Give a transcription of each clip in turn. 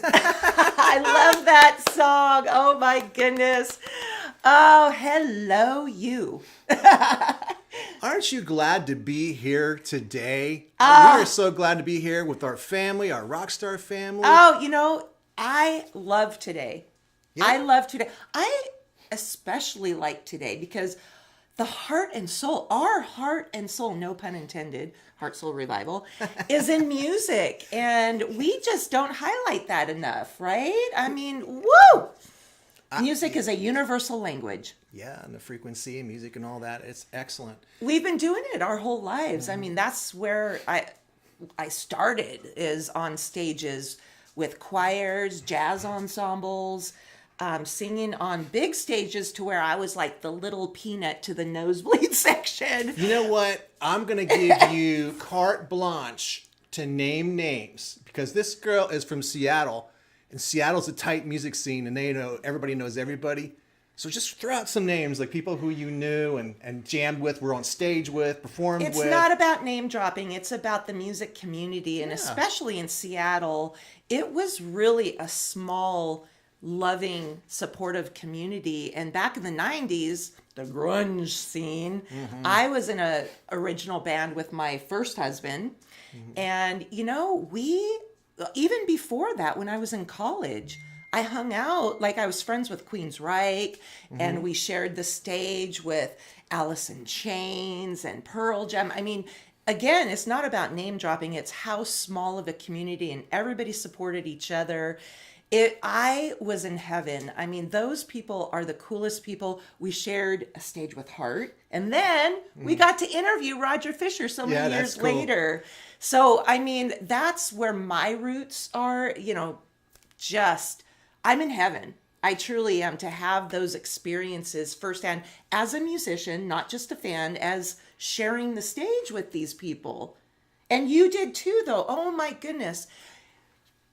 I love that song. Oh my goodness. Oh, hello, you. Aren't you glad to be here today? We Ah, are so glad to be here with our family, our Rockstar family. oh, I love today. I Yeah. love today. I especially like today because the heart and soul, our heart and soul, no pun intended, heart soul revival, is in music. And we just don't highlight that enough, right? I mean, woo! Music is a universal language. Yeah, and the frequency and music and all that. It's excellent. We've been doing it our whole lives. I mean, that's where I started, is on stages with choirs, jazz ensembles, singing on big stages to where I was like the little peanut to the nosebleed section. You know what? I'm going to give you carte blanche to name names because this girl is from Seattle, and Seattle's a tight music scene, and everybody knows everybody. So just throw out some names, like people who you knew and jammed with, were on stage with, performed It's with. not about name dropping, it's about the music community. And especially in Seattle, it was really a small, loving, supportive community. And back in the 90s, the grunge scene, I was in a original band with my first husband. And, we, even before that, when I was in college, I hung out, like I was friends with Queensryche, and we shared the stage with Alice in Chains and Pearl Jam. I mean, again, it's not about name dropping, it's how small of a community, and everybody supported each other. I was in heaven. I mean, those people are the coolest people. We shared a stage with Heart, and then we got to interview Roger Fisher so many years that's cool. later. So, I mean, that's where my roots are, just I'm in heaven. I truly am, to have those experiences firsthand as a musician, not just a fan, as sharing the stage with these people. And you did too, though. Oh my goodness.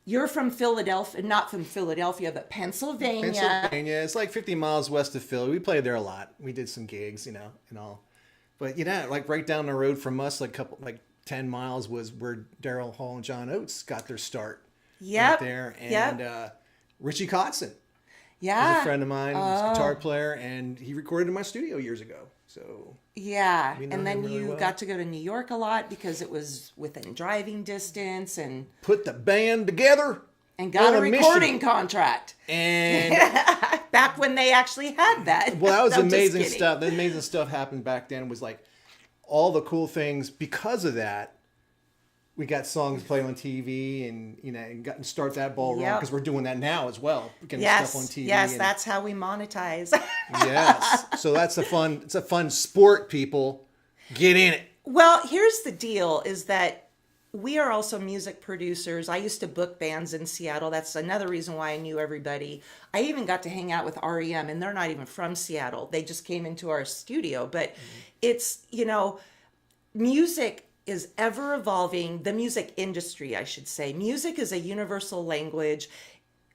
You're from Philadelphia, not from Philadelphia, but Pennsylvania. Pennsylvania. It's like 50 miles west of Philly. We played there a lot. We did some gigs, and all. But like right down the road from us, like 10 miles was where Daryl Hall and John Oates got their start. Yep. Right there. And Richie Kotzen Yeah. is a friend of mine. He's a guitar player, and he recorded in my studio years ago. So Yeah. we know And then him really you well. got to go to New York a lot because it was within driving distance, and Put the band together got a on mission. recording contract. And Back when they actually had that. well, that was I'm just amazing kidding. stuff. The amazing stuff happened back then. Was like all the cool things. Because of that, we got songs played on TV, and got to start that ball rolling, Yep. because we're doing that now as well. Getting Yes, stuff on TV. yes, and- that's how we monetize. yes. So that's it's a fun sport, people. Get in it. Well, here's the deal, is that we are also music producers. I used to book bands in Seattle. That's another reason why I knew everybody. I even got to hang out with REM, and they're not even from Seattle. They just came into our studio. But it's, music is ever evolving. The music industry, I should say. Music is a universal language.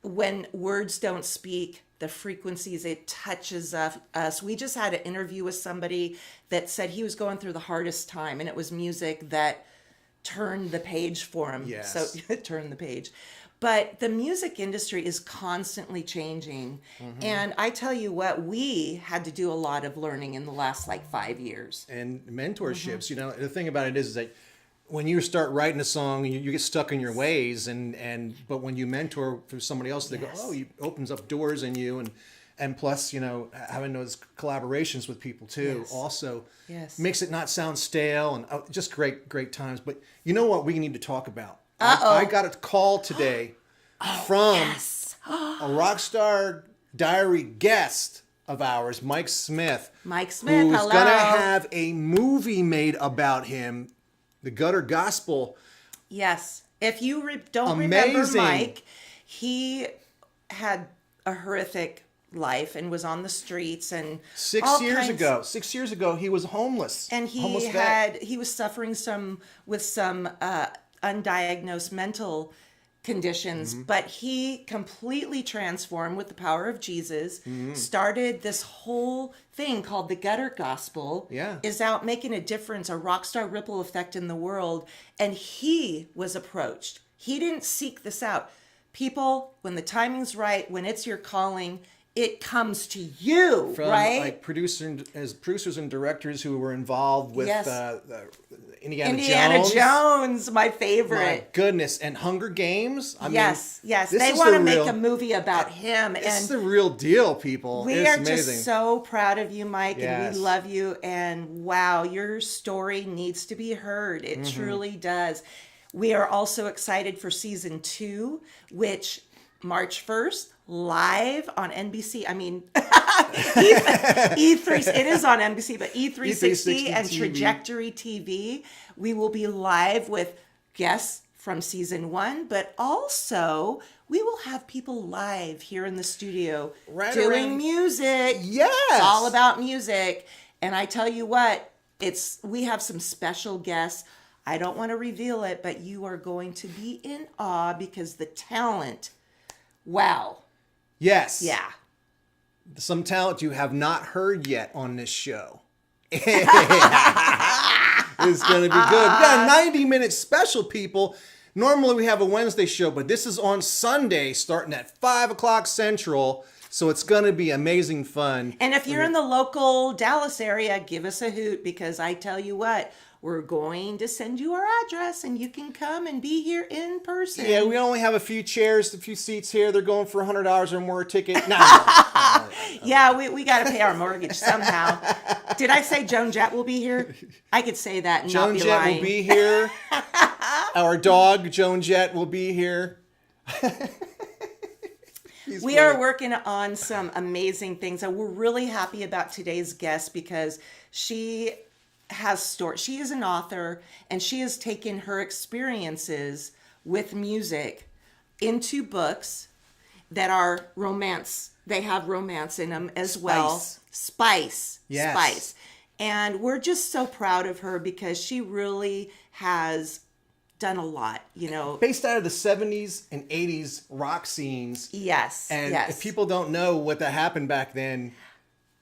When words don't speak, the frequencies, it touches us. We just had an interview with somebody that said he was going through the hardest time, and it was music that turned the page for him. Yes. So turned the page. But the music industry is constantly changing. And I tell you what, we had to do a lot of learning in the last 5 years. And mentorships. The thing about it is that when you start writing a song, you get stuck in your ways, but when you mentor through somebody else, they go, oh, it opens up doors in you, and plus, having those collaborations with people too, also makes it not sound stale, and just great times. But you know what we need to talk about? I got a call today from a Rockstar Diary guest of ours, Mike Smith. Mike Smith, who's hello. gonna have a movie made about him. The Gutter Gospel. Yes. If you don't remember Amazing. Mike, he had a horrific life and was on the streets, and 6 years ago, he was homeless. and he was suffering with some undiagnosed mental conditions, but he completely transformed with the power of Jesus, started this whole thing called the Gutter Gospel, is out making a difference, a rockstar ripple effect in the world. And he was approached. He didn't seek this out. people, when the timing's right, when it's your calling, it comes to you, From right? like producers and directors who were involved with Yes. Indiana Jones, my favorite. My goodness, and Hunger Games. I mean, yes. this They is want the to make real- a movie about him. It's And the real deal, people. we It's are amazing. just so proud of you, Mike, and Yes. we love you. And wow, your story needs to be heard. It truly does. We are also excited for season 2, which March 1st, live on NBC. I mean, E3, it is on NBC, but E360 and TV. Trajectory TV. We will be live with guests from season 1, but also we will have people live here in the studio doing around- music. Yes. It's all about music. And I tell you what, we have some special guests. I don't want to reveal it, but you are going to be in awe because the talent, wow. Yes. Yeah. Some talent you have not heard yet on this show. It's going to be good. We got a 90-minute special, people. Normally we have a Wednesday show, but this is on Sunday starting at 5 o'clock Central. So it's going to be amazing fun. And if you're in the local Dallas area, give us a hoot because I tell you what, we're going to send you our address and you can come and be here in person. Yeah, we only have a few chairs, a few seats here. They're going for $100 or more a ticket. No. Yeah, we got to pay our mortgage somehow. Did I say Joan Jett will be here? I could say that and Joan not be Jett lying. will be here. Our dog, Joan Jett, will be here. We are working on some amazing things, and we're really happy about today's guest because she has stories. She is an author, and she has taken her experiences with music into books that are romance. They have romance in them as well. Spice. Yes. Spice. And we're just so proud of her because she really has done a lot, Based out of the 70s and 80s rock scenes. Yes. And yes. if people don't know what that happened back then,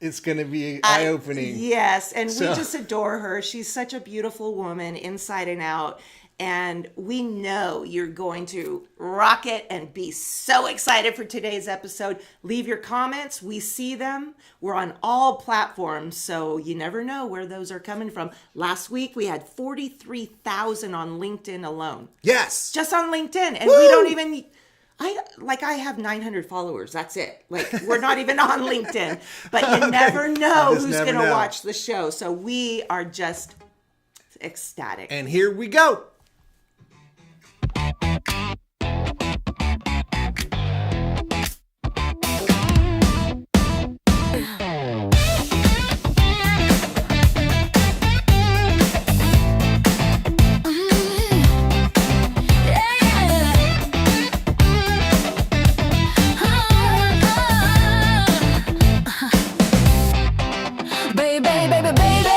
it's going to be eye-opening. Yes, and we So- just adore her. She's such a beautiful woman inside and out. And we know you're going to rock it and be so excited for today's episode. Leave your comments. We see them. We're on all platforms, so you never know where those are coming from. Last week, we had 43,000 on LinkedIn alone. Yes. Just on LinkedIn. And Woo! we don't even... I have 900 followers. That's it. Like, we're not even on LinkedIn. But you never know just who's never going to know. watch the show. So we are just ecstatic. And here we go. Baby, baby, baby.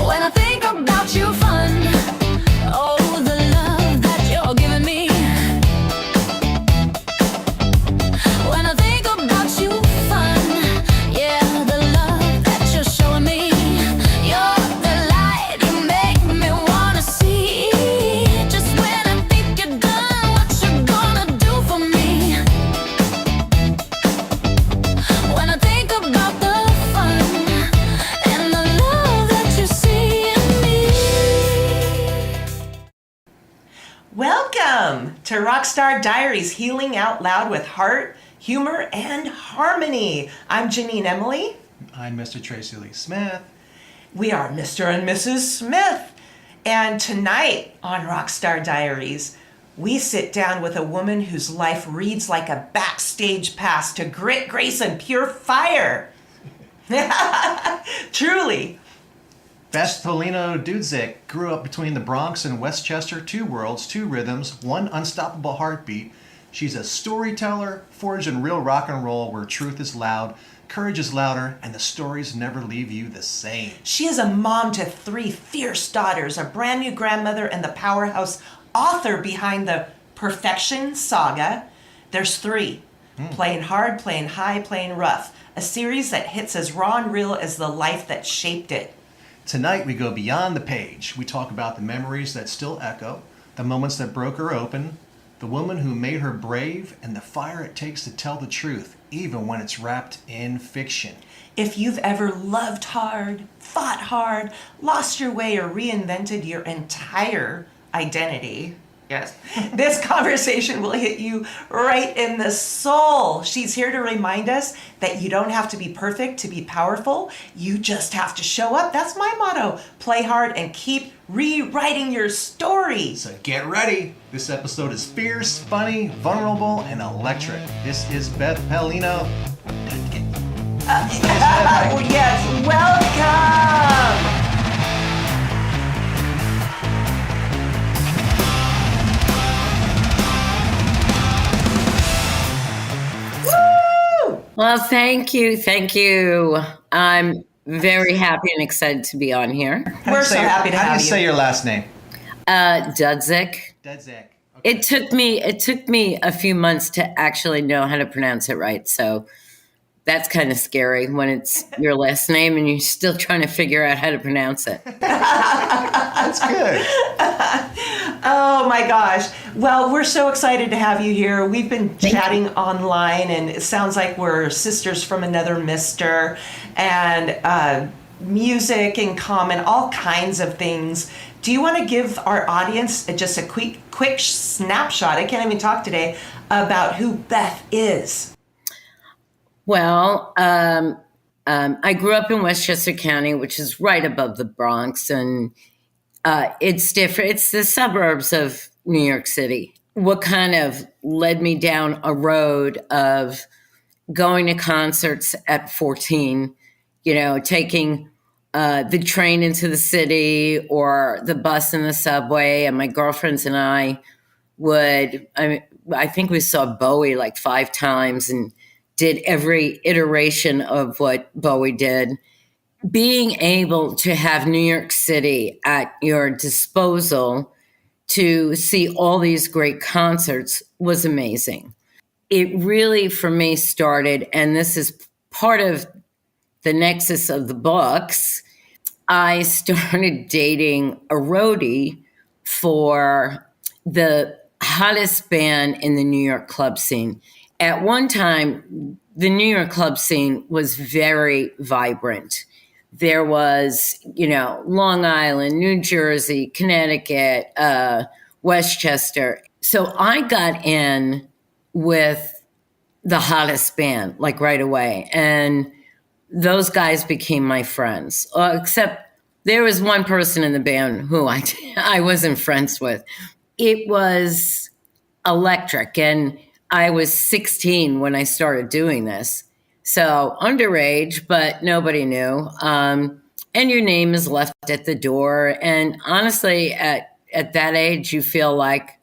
When I think about you, fun. Oh, the love that you're giving me. When I think about you, fun. Yeah, the love that you're showing me. You're the light you make me wanna see. Just when I think you're done, what you gonna do for me? When I think about the fun and the love that you see in me. Welcome to Rockstar Diaries, Healing Out Loud with Heart, Humor, and Harmony. I'm Janine Emily. I'm Mr. Tracy Lee Smith. We are Mr. and Mrs. Smith. And tonight on Rockstar Diaries, we sit down with a woman whose life reads like a backstage pass to grit, grace, and pure fire. Truly. Beth Pellino-Dudzic grew up between the Bronx and Westchester, 2 worlds, 2 rhythms, 1 unstoppable heartbeat. She's a storyteller, forged in real rock and roll where truth is loud, courage is louder, and the stories never leave you the same. She is a mom to 3 fierce daughters, a brand new grandmother, and the powerhouse author behind the Perfection Saga. There's 3. Playing hard, playing high, playing rough. A series that hits as raw and real as the life that shaped it. Tonight we go beyond the page. We talk about the memories that still echo, the moments that broke her open, The woman who made her brave and the fire it takes to tell the truth, even when it's wrapped in fiction. If you've ever loved hard, fought hard, lost your way, or reinvented your entire identity, yes, this conversation will hit you right in the soul. She's here to remind us that you don't have to be perfect to be powerful. You just have to show up. That's my motto. Play hard and keep rewriting your story. So get ready. This episode is fierce, funny, vulnerable, and electric. This is Beth Pellino-Dudzic. Yes, welcome. Well, thank you. Thank you. I'm very happy and excited to be on here. We're so happy to How do have you say your last name? Dudzic. Dudzic. Okay. It took me a few months to actually know how to pronounce it right. So that's kind of scary when it's your last name and you're still trying to figure out how to pronounce it. That's good. Oh my gosh. Well, we're so excited to have you here. We've been chatting online, and it sounds like we're sisters from another mister, and music in common, all kinds of things. Do you want to give our audience just a quick snapshot? I can't even talk today about who Beth is. Well, I grew up in Westchester County, which is right above the Bronx, and it's different. It's the suburbs of New York City. What kind of led me down a road of going to concerts at 14, taking the train into the city or the bus and the subway. And my girlfriends and I I think we saw Bowie like 5 times and did every iteration of what Bowie did. Being able to have New York City at your disposal to see all these great concerts was amazing. It really, for me, started, and this is part of the nexus of the books, I started dating a roadie for the hottest band in the New York club scene. At one time, the New York club scene was very vibrant. There was, Long Island, New Jersey, Connecticut, Westchester. So I got in with the hottest band, like right away. And those guys became my friends, except there was one person in the band who I wasn't friends with. It was electric. And I was 16 when I started doing this. So underage, but nobody knew. And your name is left at the door. And honestly, at that age, you feel like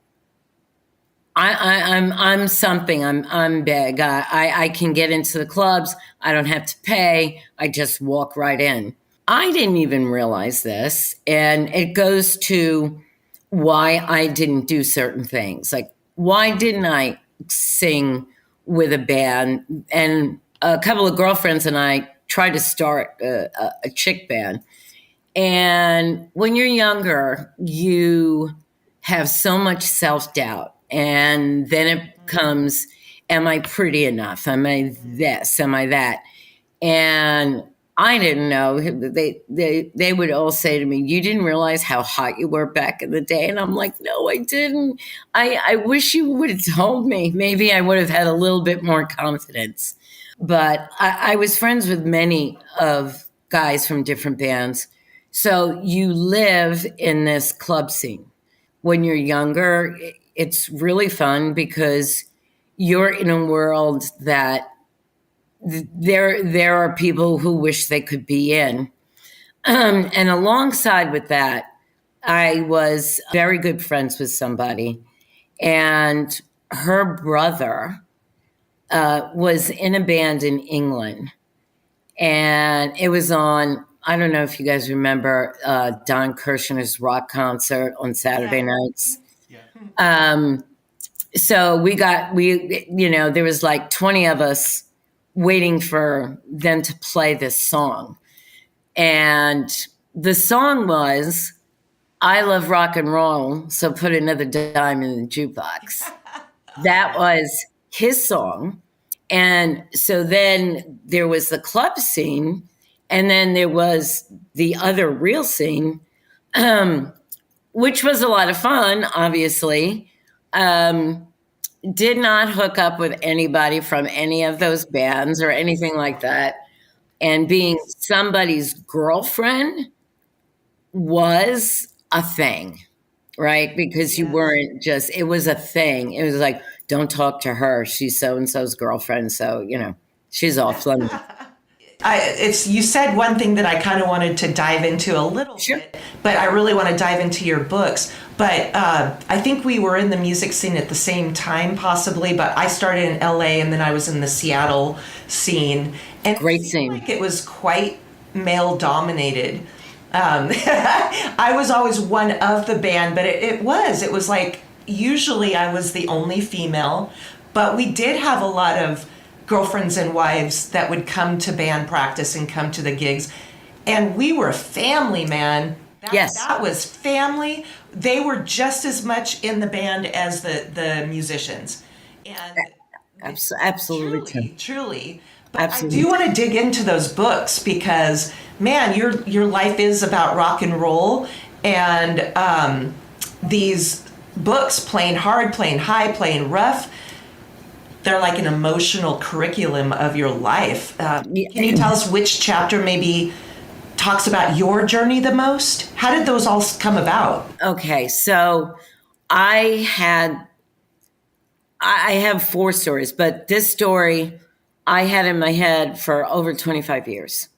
I'm something. I'm big. I can get into the clubs. I don't have to pay. I just walk right in. I didn't even realize this, and it goes to why I didn't do certain things. Like, why didn't I sing with a band? And a couple of girlfriends and I tried to start a chick band. And when you're younger, you have so much self-doubt. And then it comes, am I pretty enough? Am I this? Am I that? And I didn't know. They would all say to me, you didn't realize how hot you were back in the day? And I'm like, no, I didn't. I wish you would have told me. Maybe I would have had a little bit more confidence. But I was friends with many of guys from different bands. So you live in this club scene. When you're younger, it's really fun because you're in a world that there are people who wish they could be in. And alongside with that, I was very good friends with somebody, and her brother was in a band in England, and it was on, I don't know if you guys remember Don Kirshner's rock concert on Saturday nights. Yeah. So there was like 20 of us waiting for them to play this song. And the song was, I love rock and roll, so put another dime in the jukebox. That was his song. And so then there was the club scene, and then there was the other real scene, which was a lot of fun, obviously. Did not hook up with anybody from any of those bands or anything like that. And being somebody's girlfriend was a thing, right? Because you weren't just, it was a thing. It was like, don't talk to her. She's so and so's girlfriend. So, she's off limits. You said one thing that I kind of wanted to dive into a little bit, but I really want to dive into your books. But I think we were in the music scene at the same time, possibly. But I started in LA, and then I was in the Seattle scene, and Great scene. like it was quite male dominated. I was always one of the band, but it was like usually I was the only female, but we did have a lot of girlfriends and wives that would come to band practice and come to the gigs, and we were family, man. That was family. They were just as much in the band as the musicians, and absolutely, truly. But I do want to dig into those books because, man, your life is about rock and roll, and these books, playing hard, playing high, playing rough, they're like an emotional curriculum of your life. Can you tell us which chapter maybe talks about your journey the most? How did those all come about? Okay, so I have 4 stories, but this story I had in my head for over 25 years.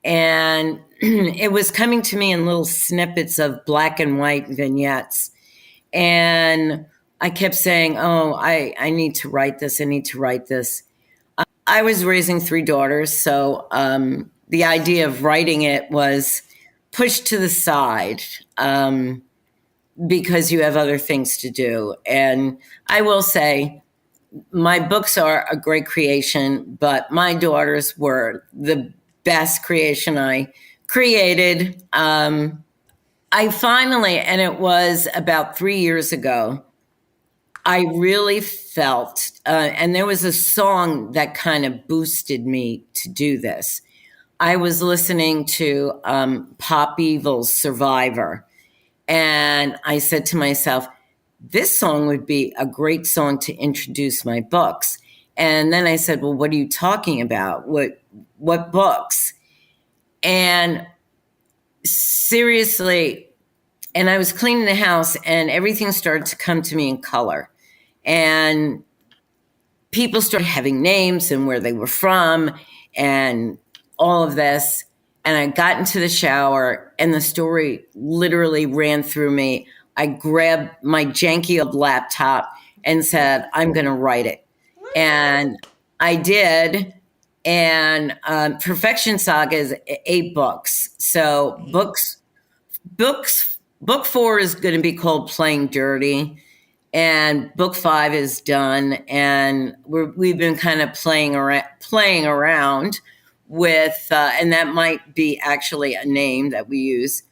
And it was coming to me in little snippets of black and white vignettes. And I kept saying, I need to write this. I need to write this. I was raising 3 daughters, so the idea of writing it was pushed to the side because you have other things to do. And I will say, my books are a great creation, but my daughters were the best creation I created. I finally, and it was about 3 years ago, I really felt, and there was a song that kind of boosted me to do this. I was listening to Pop Evil's Survivor, and I said to myself, this song would be a great song to introduce my books. And then I said, well, what are you talking about? What books? And seriously, and I was cleaning the house and everything started to come to me in color. And people started having names and where they were from and all of this. And I got into the shower and the story literally ran through me. I grabbed my janky old laptop and said, I'm going to write it. And I did. And Perfection Saga is 8 books. So book 4 is going to be called Playing Dirty. And book 5 is done. And we've been kind of playing around with, and that might be actually a name that we use,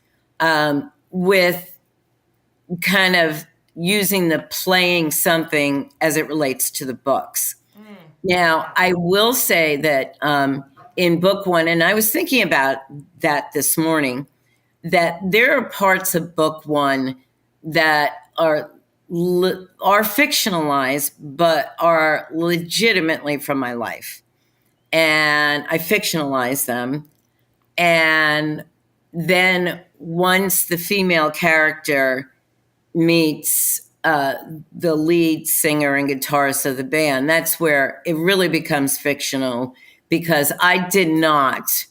with kind of using the playing something as it relates to the books. Now, I will say that in book 1, and I was thinking about that this morning, that there are parts of book 1 that are fictionalized, but are legitimately from my life. And I fictionalize them. And then once the female character meets the lead singer and guitarist of the band, that's where it really becomes fictional, because I did not,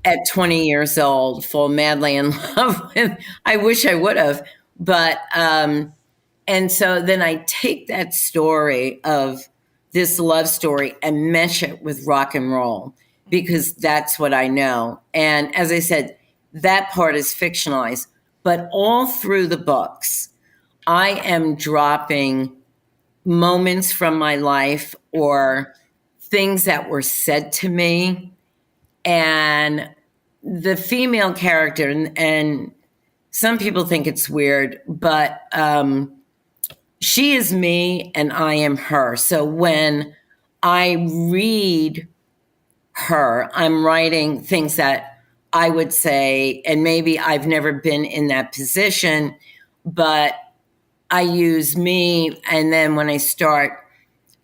at 20 years old, fall madly in love with, I wish I would have, but, and so then I take that story of this love story and mesh it with rock and roll, because that's what I know. And as I said, that part is fictionalized, but all through the books, I am dropping moments from my life or things that were said to me. And the female character, and some people think it's weird, but she is me and I am her. So when I read her, I'm writing things that I would say, and maybe I've never been in that position, but I use me. And then when I start,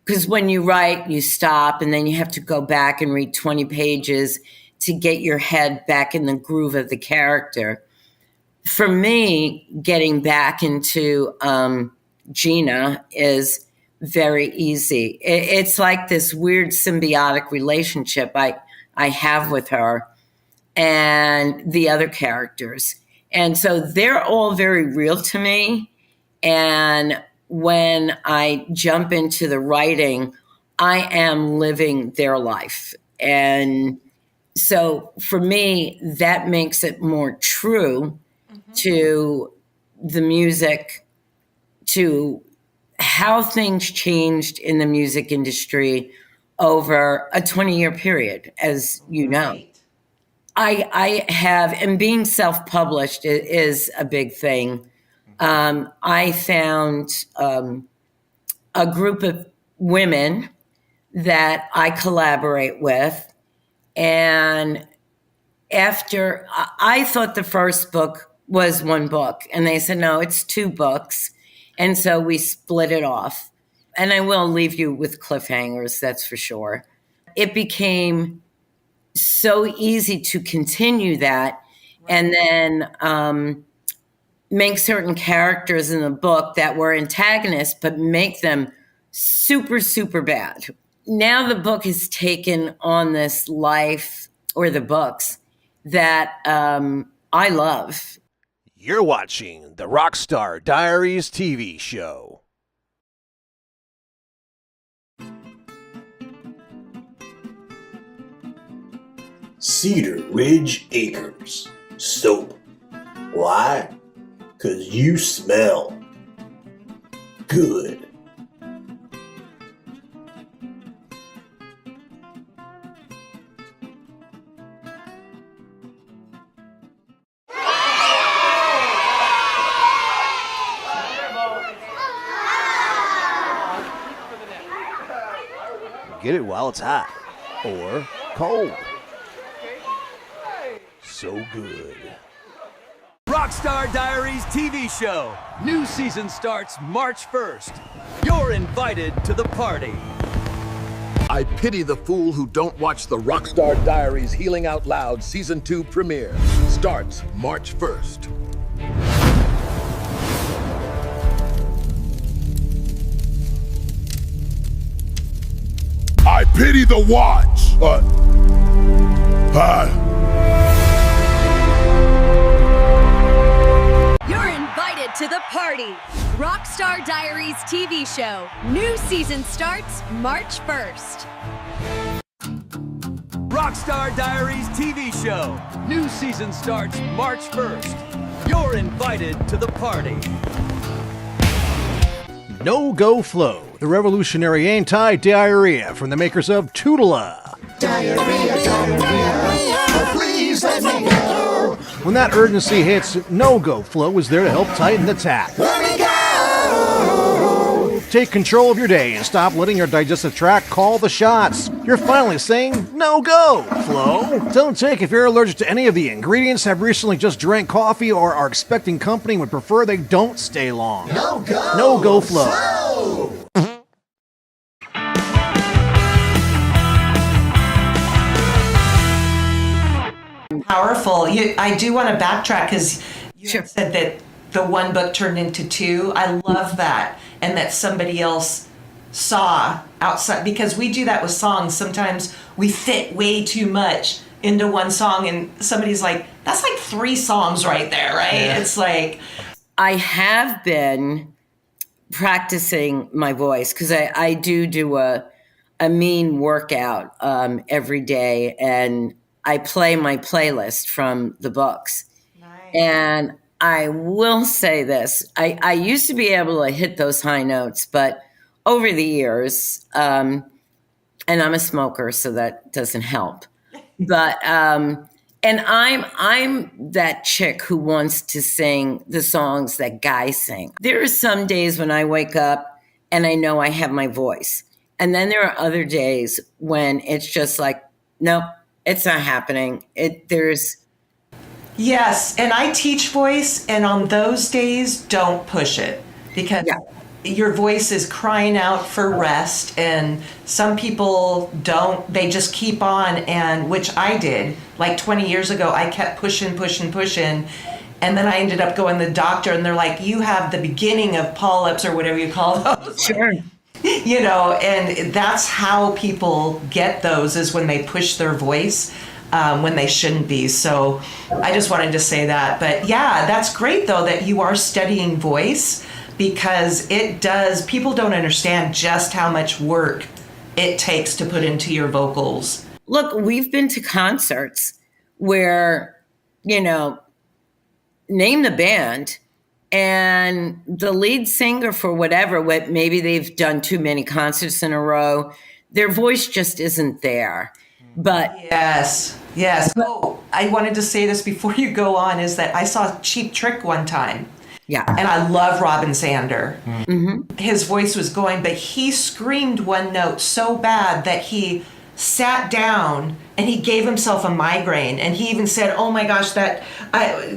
because when you write, you stop and then you have to go back and read 20 pages to get your head back in the groove of the character. For me, getting back into Gina is very easy. It's like this weird symbiotic relationship I have with her and the other characters. And so they're all very real to me. And when I jump into the writing, I am living their life. And so for me, that makes it more true to the music, to how things changed in the music industry over a 20-year period, as you know. Right. I have, and being self-published is a big thing. I found a group of women that I collaborate with, and after I thought the first book was one book, and they said, no, it's 2 books. And so we split it off. And I will leave you with cliffhangers, that's for sure. It became so easy to continue that and then make certain characters in the book that were antagonists, but make them super, super bad. Now the book has taken on this life, or the books, that I love. You're watching the Rockstar Diaries TV show. Cedar Ridge Acres. Soap. Why? 'Cause you smell good. Get it while it's hot or cold. So good. Rockstar Diaries TV show. New season starts March 1st. You're invited to the party. I pity the fool who don't watch the Rockstar Diaries Healing Out Loud Season 2 premiere. Starts March 1st. I pity the watch. You're invited to the party. Rockstar Diaries TV show. New season starts March 1st. Rockstar Diaries TV show. New season starts March 1st. You're invited to the party. No Go Flow, the revolutionary anti-diarrhea from the makers of Tootala. Please let me go. When that urgency hits, No Go Flow is there to help tighten the tap. Let me go. Take control of your day and stop letting your digestive tract call the shots. You're finally saying no go, Flow. Don't take if you're allergic to any of the ingredients, have recently just drank coffee, or are expecting company and would prefer they don't stay long. No go. No Go Flow. Powerful. I do want to backtrack because you Sure. said that the one book turned into 2. I love that. And that somebody else saw outside, because we do that with songs. Sometimes we fit way too much into one song and somebody's like, that's like 3 songs right there, right? Yeah. It's like, I have been practicing my voice because I do a mean workout every day, and I play my playlist from the books. nice. And I will say this, I used to be able to hit those high notes, but over the years, and I'm a smoker, so that doesn't help. But And I'm that chick who wants to sing the songs that guys sing. There are some days when I wake up and I know I have my voice. And then there are other days when it's just like, nope, it's not happening. Yes, and I teach voice, and on those days, don't push it because your voice is crying out for rest, and some people don't. They just keep on, and which I did. Like 20 years ago, I kept pushing, and then I ended up going to the doctor, and they're like, "You have the beginning of polyps or whatever you call those." Sure. You know, and that's how people get those is when they push their voice. When they shouldn't be. So I just wanted to say that. But yeah, that's great though that you are studying voice because people don't understand just how much work it takes to put into your vocals. Look, we've been to concerts where, name the band, and the lead singer for whatever, maybe they've done too many concerts in a row, their voice just isn't there. But yes. Oh, I wanted to say this before you go on is that I saw Cheap Trick one time. Yeah. And I love Robin Zander. Mm-hmm. His voice was going, but he screamed one note so bad that he sat down and he gave himself a migraine. And he even said, "Oh my gosh,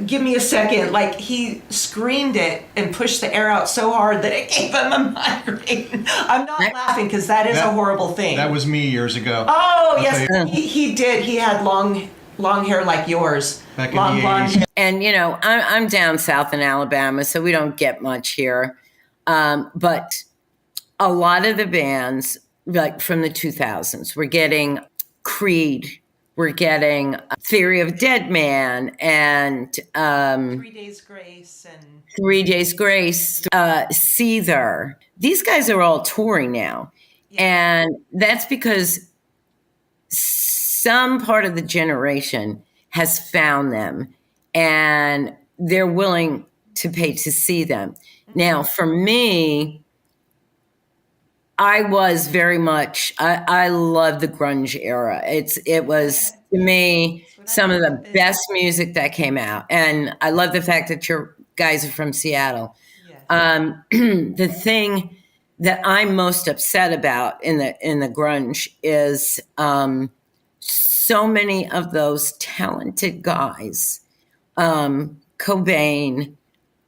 give me a second." Like he screamed it and pushed the air out so hard that it gave him a migraine. I'm not laughing because that is a horrible thing. That was me years ago. Oh, yes, he did. He had long hair like yours. Back in the 80s. And, I'm down south in Alabama, so we don't get much here. But a lot of the bands, like from the 2000s, we're getting Creed, we're getting Theory of Dead Man, and 3 Days Grace, and 3 Days Grace, Seether. These guys are all touring now. Yeah. And that's because some part of the generation has found them and they're willing to pay to see them. Now, for me, I was very much, I love the grunge era. It was, to me, some of the best music that came out. And I love the fact that your guys are from Seattle. Yes. The thing that I'm most upset about in the grunge is so many of those talented guys, Cobain,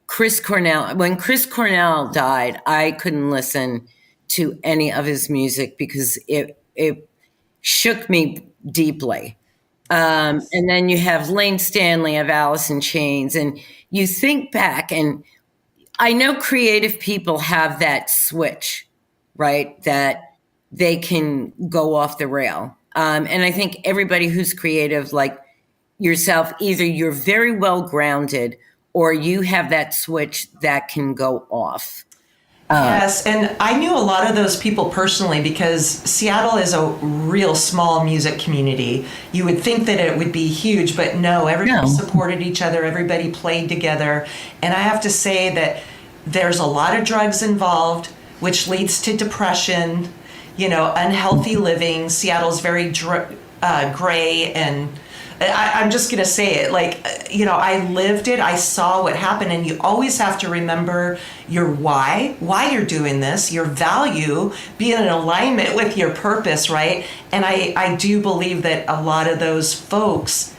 Chris Cornell. When Chris Cornell died, I couldn't listen to any of his music because it shook me deeply. And then you have Lane Stanley of Alice in Chains, and you think back, and I know creative people have that switch, right? That they can go off the rail. And I think everybody who's creative, like yourself, either you're very well grounded or you have that switch that can go off. Yes, and I knew a lot of those people personally because Seattle is a real small music community. You would think that it would be huge, but no, everybody supported each other, everybody played together. And I have to say that there's a lot of drugs involved, which leads to depression, unhealthy living. Seattle's very gray, and I'm just going to say it. I lived it. I saw what happened, and you always have to remember your why you're doing this, your value, be in alignment with your purpose, right? And I do believe that a lot of those folks,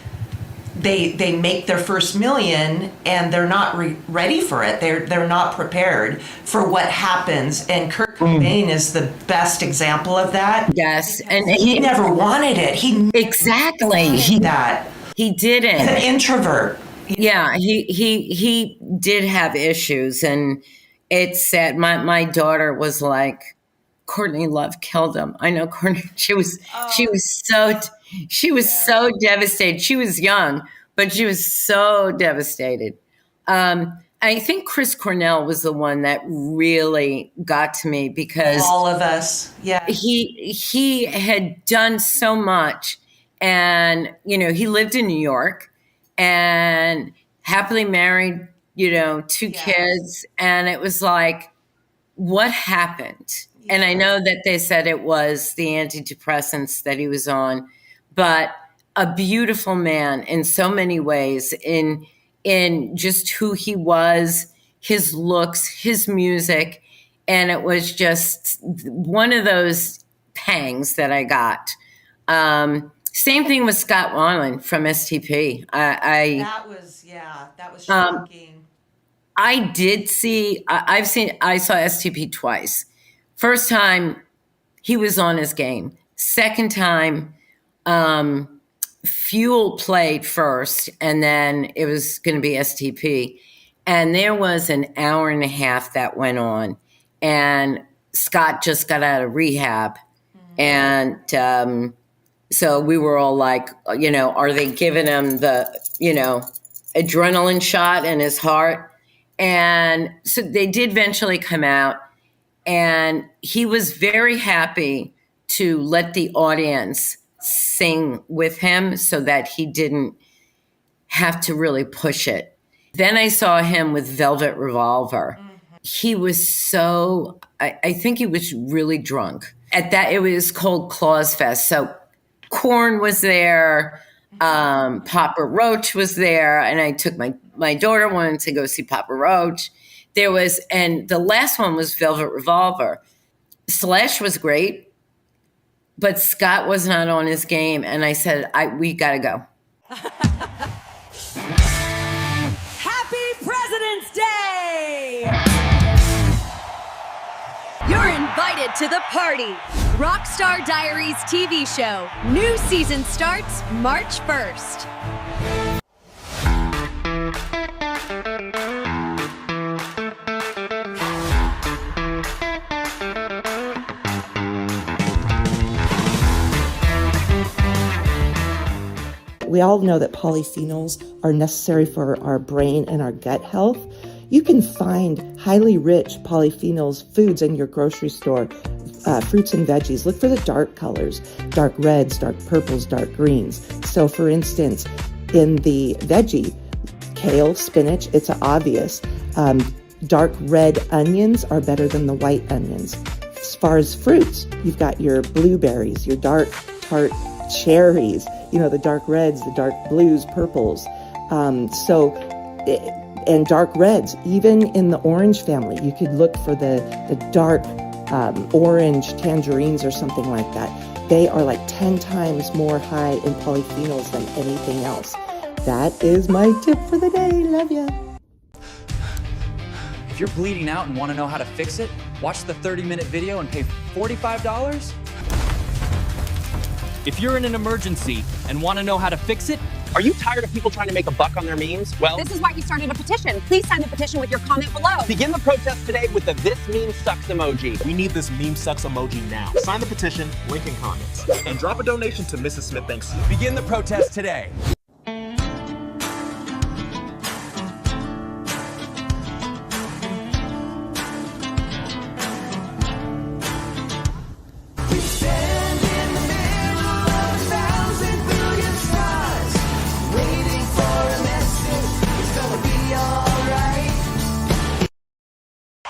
they make their first million and they're not ready for it. They're not prepared for what happens. And Kurt Cobain is the best example of that. Yes, and he never wanted it. He didn't. He's an introvert. Yeah, he did have issues, and it's sad. My daughter was like, Courtney Love killed him. I know Courtney. She was so devastated. She was young, but she was so devastated. I think Chris Cornell was the one that really got to me because all of us, yeah. He had done so much, and he lived in New York and happily married, 2 kids, and it was like, what happened? And I know that they said it was the antidepressants that he was on, but a beautiful man in so many ways, in just who he was, his looks, his music, and it was just one of those pangs that I got. Same thing with Scott Weiland from STP. That was shocking. I did see. I saw STP twice. First time, he was on his game. Second time, Fuel played first, and then it was going to be STP. And there was an hour and a half that went on, and Scott just got out of rehab, and so we were all like, are they giving him the adrenaline shot in his heart? And so they did eventually come out, and he was very happy to let the audience sing with him so that he didn't have to really push it. Then I saw him with Velvet Revolver. He was I think he was really drunk. It was called Claus Fest. So Korn was there, Papa Roach was there, and I took my daughter wanted to go see Papa Roach. And the last one was Velvet Revolver. Slash was great, but Scott was not on his game, and I said, we got to go. Happy President's Day! You're invited to the party. Rockstar Diaries TV show. New season starts March 1st. We all know that polyphenols are necessary for our brain and our gut health. You can find highly rich polyphenols foods in your grocery store, fruits and veggies. Look for the dark colors, dark reds, dark purples, dark greens. So for instance, in the veggie, kale, spinach, it's obvious. Dark red onions are better than the white onions. As far as fruits, you've got your blueberries, your dark tart cherries, the dark reds, the dark blues, purples. And dark reds, even in the orange family, you could look for the dark orange tangerines or something like that. They are like 10 times more high in polyphenols than anything else. That is my tip for the day. Love ya. If you're bleeding out and want to know how to fix it, watch the 30-minute video and pay $45. If you're in an emergency and want to know how to fix it, are you tired of people trying to make a buck on their memes? Well, this is why we started a petition. Please sign the petition with your comment below. Begin the protest today with the "This Meme Sucks" emoji. We need this meme sucks emoji now. Sign the petition, link in comments, and drop a donation to Mrs. Smith. Thanks. Begin the protest today.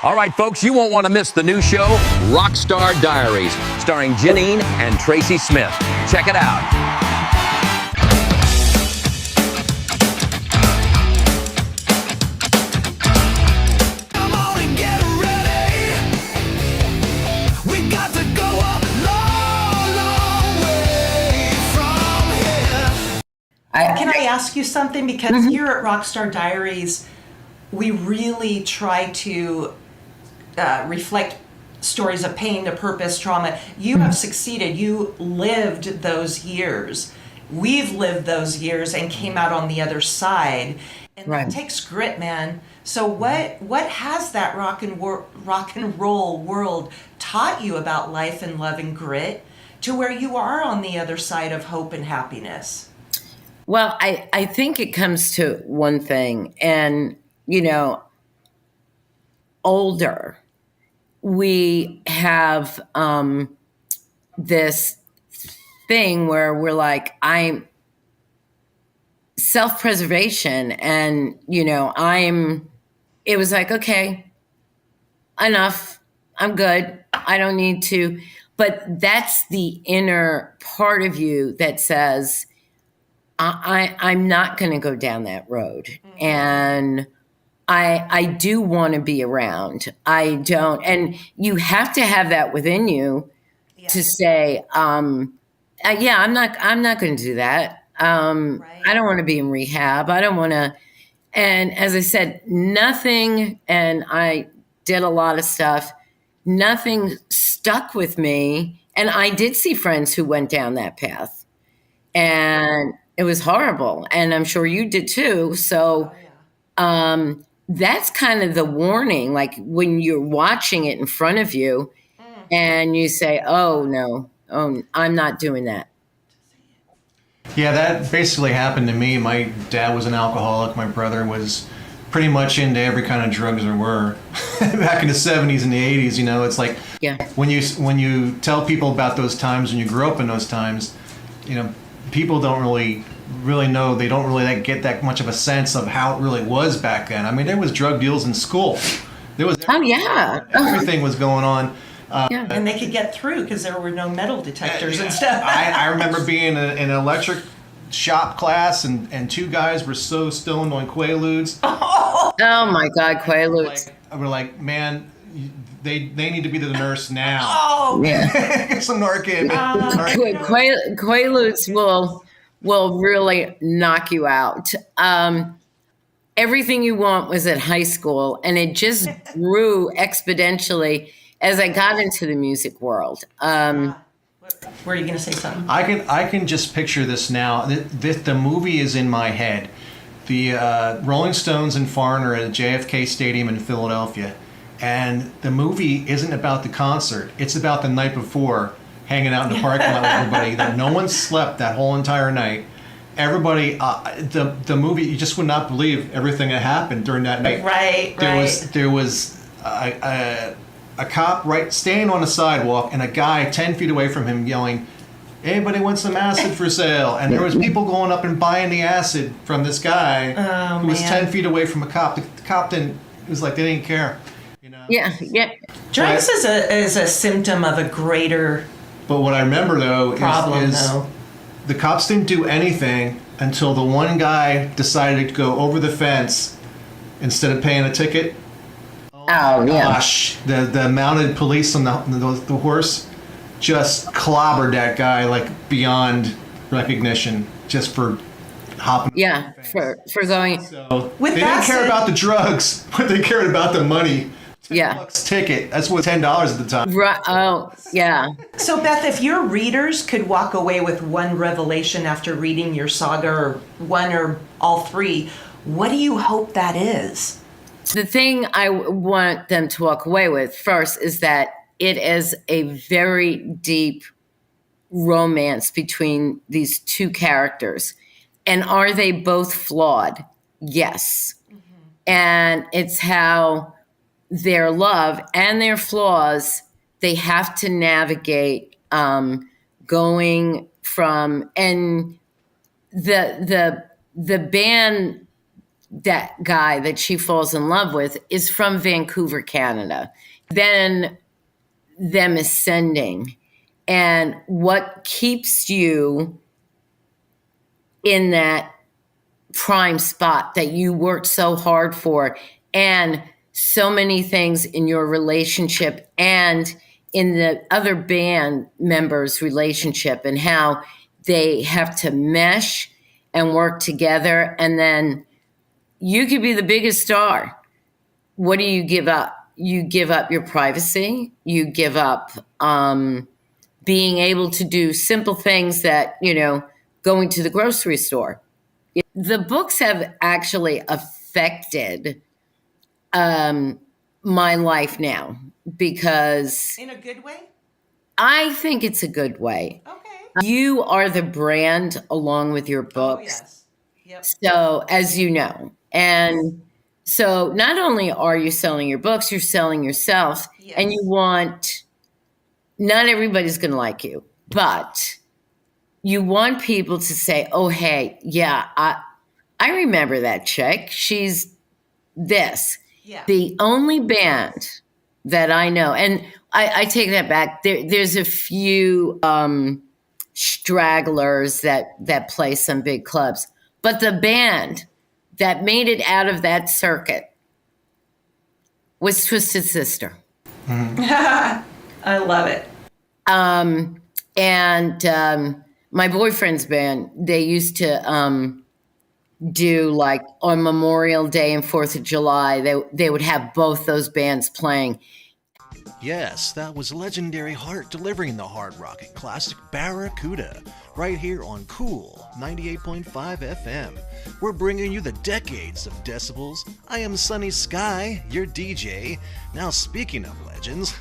All right, folks, you won't want to miss the new show, Rockstar Diaries, starring Janine and Tracy Smith. Check it out. Come on and get ready. We got to go a long, long way from here. Can I ask you something? Because here at Rockstar Diaries, we really try to reflect stories of pain, to purpose, trauma. You have succeeded. You lived those years. We've lived those years and came out on the other side. And Right. that takes grit, man. So what has that rock and roll world taught you about life and love and grit to where you are on the other side of hope and happiness? Well, I think it comes to one thing, and older, we have this thing where we're like, I'm self-preservation, and it was like, okay, enough, I'm good, I don't need to. But that's the inner part of you that says, I'm not going to go down that road. And I do want to be around. I don't. And you have to have that within you to say, yeah, I'm not going to do that. I don't want to be in rehab. I don't want to. And as I said, nothing, and I did a lot of stuff, nothing stuck with me. And I did see friends who went down that path. And it was horrible. And I'm sure you did too. So that's kind of the warning, like when you're watching it in front of you and you say, oh, no, I'm not doing that. Yeah, that basically happened to me. My dad was an alcoholic. My brother was pretty much into every kind of drugs there were. Back in the 70s and the 80s, you know, it's like when you tell people about those times when you grew up in those times, you know, people don't really know. They don't really get that much of a sense of how it really was back then. I mean, there was drug deals in school. There was everything was going on. And they could get through because there were no metal detectors and stuff. I remember being in an electric shop class and two guys were so stoned on Quaaludes. Oh my God, Quaaludes. We're like, man, they need to be the nurse now. Oh yeah. Get some Narcan. Quaaludes will really knock you out. Everything you want was at high school, and it just grew exponentially as I got into the music world. Were you going to say something? I can just picture this now. The movie is in my head. The Rolling Stones and Foreigner at JFK Stadium in Philadelphia. And the movie isn't about the concert. It's about the night before, hanging out in the parking lot with everybody. That no one slept that whole entire night. Everybody, the movie, you just would not believe everything that happened during that night. There was a cop standing on the sidewalk and a guy 10 feet away from him yelling, "Anybody want some acid for sale?" And there was people going up and buying the acid from this guy who was 10 feet away from a cop. The cop didn't. It was like they didn't care. You know? Yeah. Drugs is a symptom of a greater. But what I remember though is the cops didn't do anything until the one guy decided to go over the fence instead of paying a ticket. Oh yeah. Gosh, the mounted police on the horse just clobbered that guy like beyond recognition just for hopping. Yeah, for going. So they didn't care about the drugs, but they cared about the money. $10 ticket. That's what $10 at the time. Right. Oh yeah. So Beth, if your readers could walk away with one revelation after reading your saga, or one or all three, what do you hope that is? The thing I want them to walk away with first is that it is a very deep romance between these two characters. And are they both flawed? Yes. And it's how their love and their flaws, they have to navigate going from, and the band, that guy that she falls in love with is from Vancouver, Canada. Then them ascending, and what keeps you in that prime spot that you worked so hard for, and so many things in your relationship and in the other band members' relationship, and how they have to mesh and work together. And then you could be the biggest star. What do you give up? You give up your privacy. You give up being able to do simple things that, going to the grocery store. The books have actually affected my life now, because in a good way? I think it's a good way. Okay. You are the brand along with your books. Oh, yes. Yep. So, as you know, and so not only are you selling your books, you're selling yourself. Yes. And you want, not everybody's going to like you, but you want people to say, oh, hey, yeah, I remember that chick. She's this. Yeah. The only band that I know, and I take that back. There's a few stragglers that play some big clubs. But the band that made it out of that circuit was Twisted Sister. I love it. And my boyfriend's band, they used to do like on Memorial Day and 4th of July, they would have both those bands playing. Yes, that was legendary Heart delivering the hard rocking classic Barracuda right here on Cool 98.5 FM. We're bringing you the decades of decibels. I am Sunny Sky, your DJ. Now speaking of legends,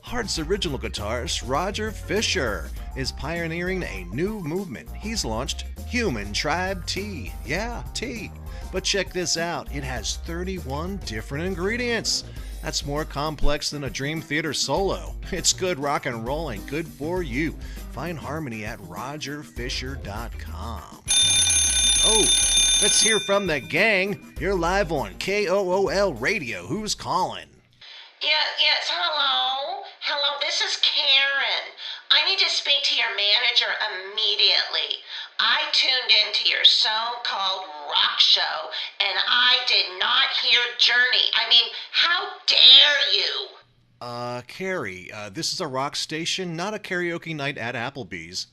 Heart's original guitarist Roger Fisher is pioneering a new movement. He's launched Human Tribe Tea. Yeah, tea. But check this out, it has 31 different ingredients. That's more complex than a Dream Theater solo. It's good rock and roll and good for you. Find harmony at rogerfisher.com. Oh, let's hear from the gang. You're live on KOOL Radio. Who's calling? Yes, hello. Hello, this is Karen. I need to speak to your manager immediately. I tuned into your so-called rock show, and I did not hear Journey. I mean, how dare you? Carrie, this is a rock station, not a karaoke night at Applebee's.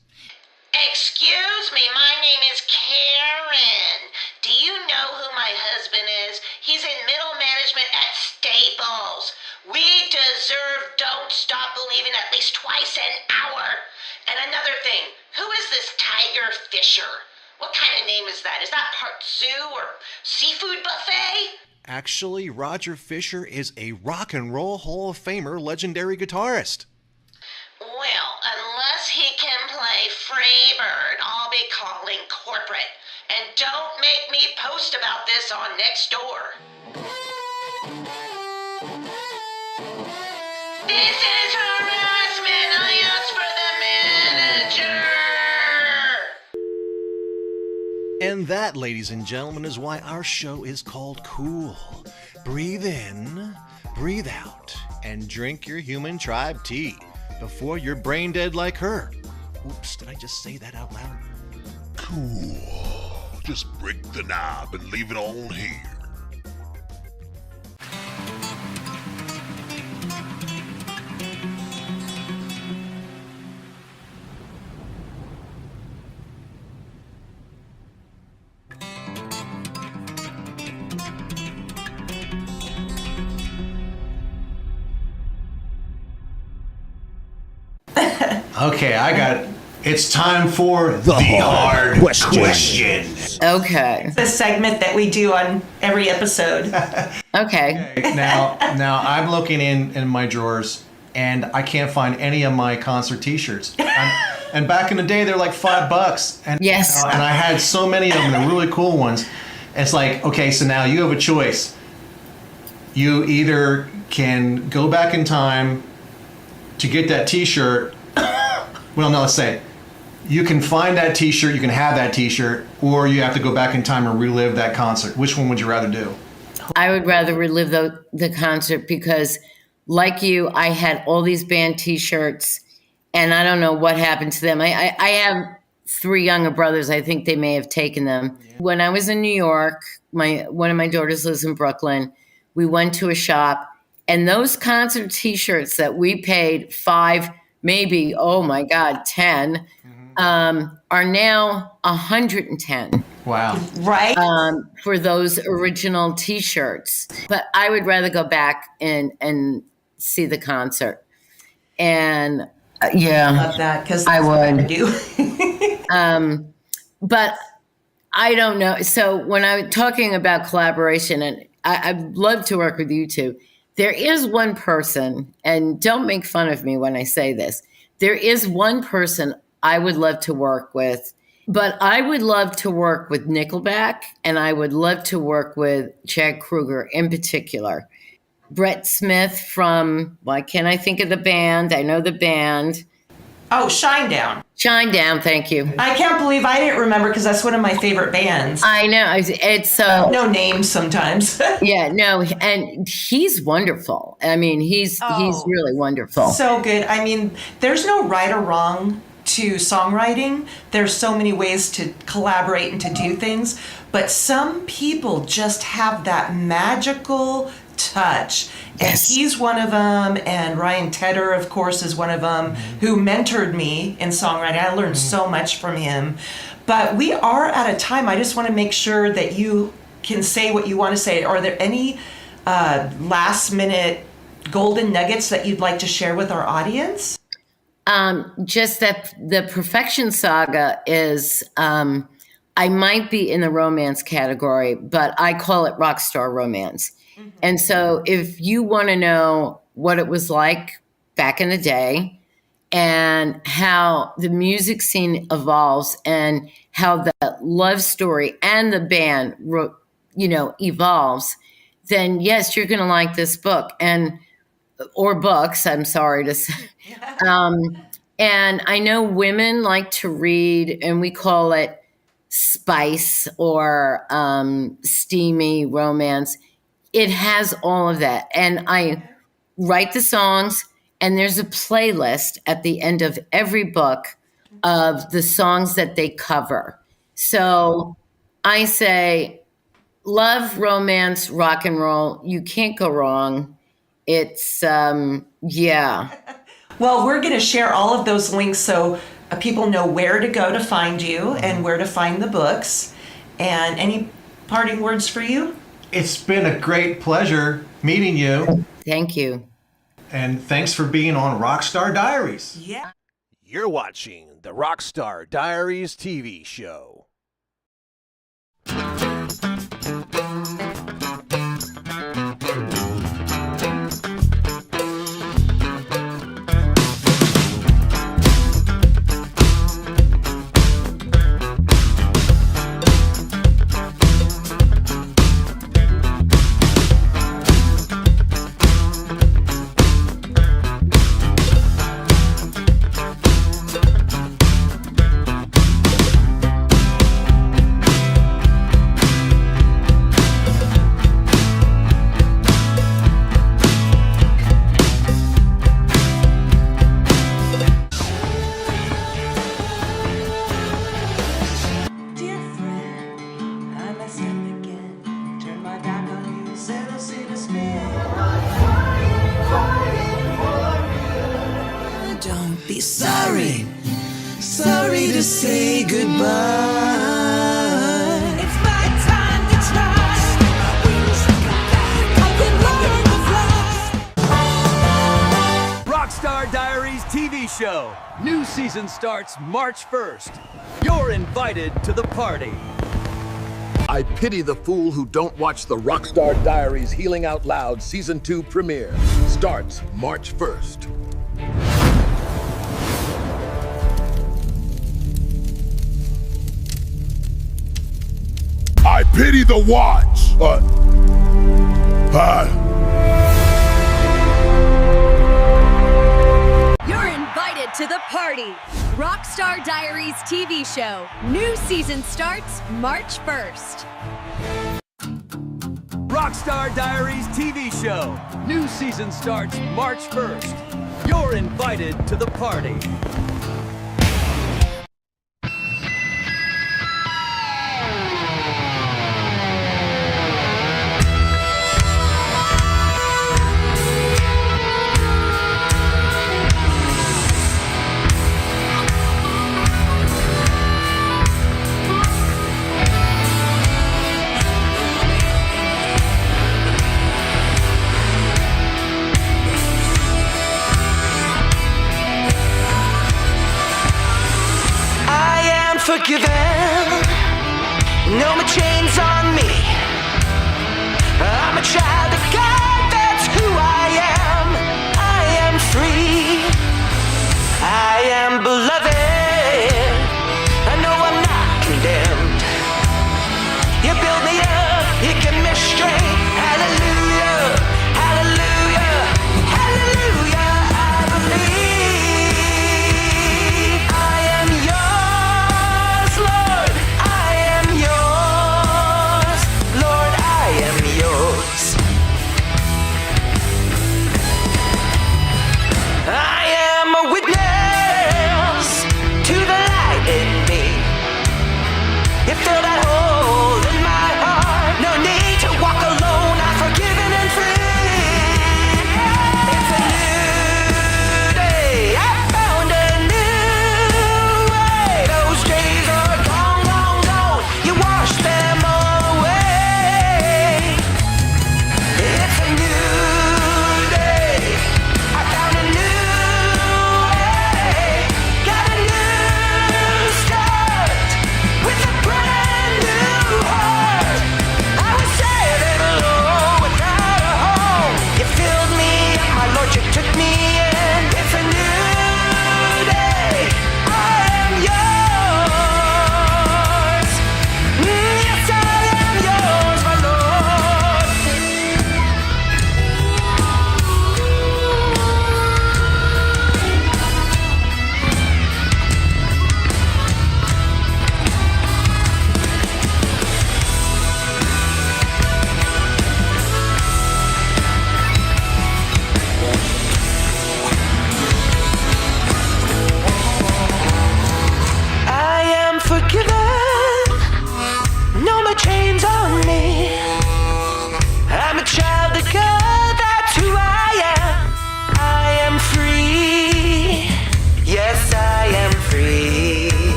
Excuse me, my name is Karen. Do you know who my husband is? He's in middle management at Staples. We deserve Don't Stop Believing at least twice an hour. And another thing, who is this Tiger Fisher? What kind of name is that? Is that part zoo or seafood buffet? Actually, Roger Fisher is a rock and roll Hall of Famer legendary guitarist. Well, unless he can play Freebird, I'll be calling corporate. And don't make me post about this on Nextdoor. This is harassment. I asked for the manager. And that, ladies and gentlemen, is why our show is called Cool. Breathe in, breathe out, and drink your Human Tribe tea before you're brain dead like her. Oops, did I just say that out loud? Cool. Just break the knob and leave it on here. Okay, I got it. It's time for the hard question. Okay. It's a segment that we do on every episode. Okay. Now I'm looking in my drawers and I can't find any of my concert T-shirts. And back in the day, they're like $5. And yes. And I had so many of them, the really cool ones. It's like, okay, so now you have a choice. You either can go back in time to get that T-shirt. Well, no, let's say you can find that T-shirt, you can have that T-shirt, or you have to go back in time and relive that concert. Which one would you rather do? I would rather relive the concert because, like you, I had all these band T-shirts, and I don't know what happened to them. I have 3 younger brothers. I think they may have taken them. Yeah. When I was in New York, one of my daughters lives in Brooklyn. We went to a shop, and those concert T-shirts that we paid $5, maybe, oh my God, 10, are now 110. Wow. Right. For those original T-shirts. But I would rather go back and see the concert. And yeah. I love that because I would do. But I don't know. So when I'm talking about collaboration, and I'd love to work with you two, there is one person, and don't make fun of me when I say this, there is one person I would love to work with, but I would love to work with Nickelback, and I would love to work with Chad Kroeger in particular. Brett Smith from, why can't I think of the band? I know the band. Oh, Shinedown. Shinedown, thank you. I can't believe I didn't remember because that's one of my favorite bands. I know. It's no names sometimes. Yeah, no, and he's wonderful. I mean, he's really wonderful. So good. I mean, there's no right or wrong to songwriting. There's so many ways to collaborate and to do things, but some people just have that magical touch. And he's one of them, and Ryan Tedder, of course, is one of them, who mentored me in songwriting. I learned so much from him. But we are at a time, I just want to make sure that you can say what you want to say. Are there any last minute golden nuggets that you'd like to share with our audience? Just that the Perfection Saga is, I might be in the romance category, but I call it Rockstar Romance. And so if you want to know what it was like back in the day and how the music scene evolves and how the love story and the band, evolves, then yes, you're going to like this book or books, I'm sorry to say. And I know women like to read, and we call it spice or steamy romance. It has all of that. And I write the songs, and there's a playlist at the end of every book of the songs that they cover. So I say, love, romance, rock and roll. You can't go wrong. It's, yeah. Well, we're going to share all of those links so people know where to go to find you and where to find the books. And any parting words for you? It's been a great pleasure meeting you. Thank you. And thanks for being on Rockstar Diaries. Yeah. You're watching the Rockstar Diaries TV show. Sorry to say goodbye. It's my time to try. I've been learning to fly. Rockstar Diaries TV show. New season starts March 1st. You're invited to the party. I pity the fool who don't watch the Rockstar Diaries Healing Out Loud Season 2 premiere. Starts March 1st. I pity the watch. You're invited to the party. Rockstar Diaries TV show. New season starts March 1st. Rockstar Diaries TV show. New season starts March 1st. You're invited to the party. Forgiven